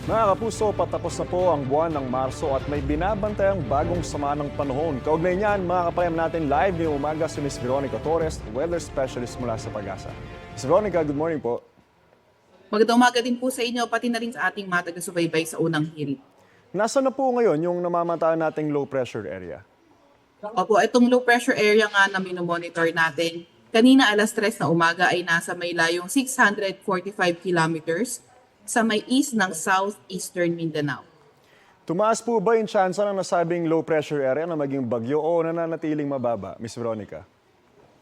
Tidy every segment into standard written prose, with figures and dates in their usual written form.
Mga kapuso, patapos na po ang buwan ng Marso at may binabantayang bagong sama ng panahon. Kaugnay niyan, mga kapayam natin live ngayong umaga si Ms. Veronica Torres, weather specialist mula sa Pag-asa. Ms. Veronica, good morning po. Magandang umaga din po sa inyo, pati na rin sa ating mga taga-subaybay sa unang hirit. Nasaan na po ngayon yung namamataan nating low pressure area? Opo, itong low pressure area nga na minomonitor natin, kanina alas 3 na umaga ay nasa may layong 645 kilometers sa may east ng southeastern Mindanao. Tumaas po ba yung tsansa ng nasabing low pressure area na maging bagyo o nananatiling mababa, Ms. Veronica?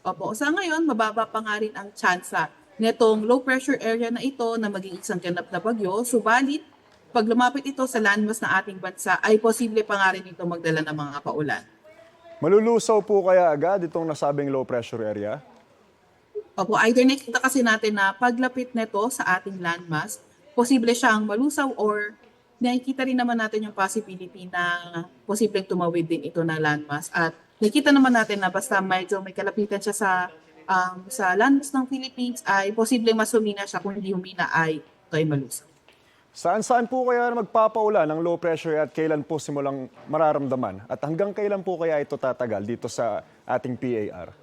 Opo, sa ngayon, mababa pa nga rin ang tsansa nitong low pressure area na ito na maging isang ganap na bagyo. Subalit, pag lumapit ito sa landmass ng ating bansa, ay posible pa nga rin ito magdala ng mga paulan. Malulusaw po kaya agad itong nasabing low pressure area? Opo, either nakita kasi natin na paglapit nito sa ating landmass, posible siyang malusaw or nakikita rin naman natin yung possibility na posibleng tumawid din ito na landmass. At nakikita naman natin na basta medyo may kalapitan siya sa landmass ng Philippines ay posibleng mas humina siya. Kung hindi humina ay ito ay malusaw. Saan po kaya magpapaulan ng low pressure at kailan po simulang mararamdaman? At hanggang kailan po kaya ito tatagal dito sa ating PAR?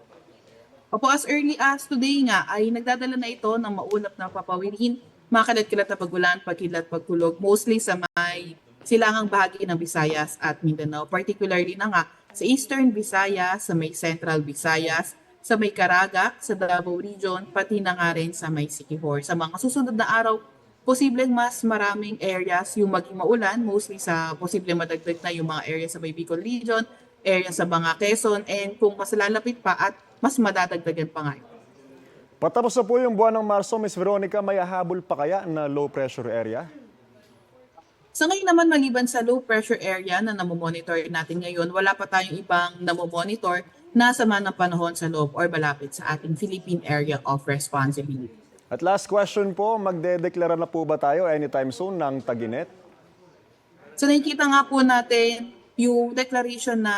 Opo, as early as today nga ay nagdadala na ito ng maulap na papawirin, mga kalat-kalat na pagulan, pagkilat, pagkulog, mostly sa may silangang bahagi ng Visayas at Mindanao. Particularly na nga sa Eastern Visayas, sa may Central Visayas, sa may Caraga, sa Davao Region, pati na nga rin sa may Siquijor. Sa mga susunod na araw, posibleng mas maraming areas yung maging maulan, mostly sa posibleng madagdag na yung mga areas sa may Bicol Region, area sa mga Quezon, and kung mas lalapit pa at mas madadagdagan pa nga. Patapos na po yung buwan ng Marso, Ms. Veronica, may hahabol pa kaya na low pressure area? Sa ngayon naman, maliban sa low pressure area na namomonitor natin ngayon, wala pa tayong ibang namomonitor na sama ng panahon sa loob or malapit sa ating Philippine Area of Responsibility. At last question po, magdedeklara na po ba tayo anytime soon ng tag-init? So nakikita nga po natin yung declaration na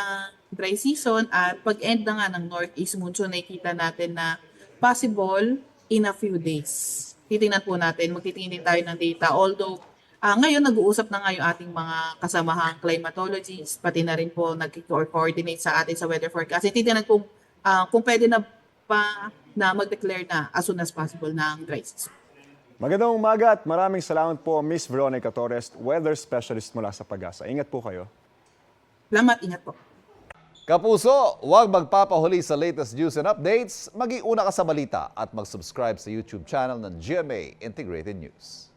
dry season at pag-end na nga ng northeast monsoon, nakikita natin na possible in a few days. Titingnan po natin, magtitingin din tayo ng data. Although ngayon nag-uusap na nga yung ating mga kasamahang climatologists, pati na rin po nag-coordinate sa atin sa weather forecast. Titingnan kung pwede na pa na mag-declare na as soon as possible ng dry season. Magandang umaga at maraming salamat po, Ms. Veronica Torres, weather specialist mula sa Pag-asa. Ingat po kayo. Salamat, ingat po. Kapuso, huwag magpapahuli sa latest news and updates. Maging una ka sa balita at mag-subscribe sa YouTube channel ng GMA Integrated News.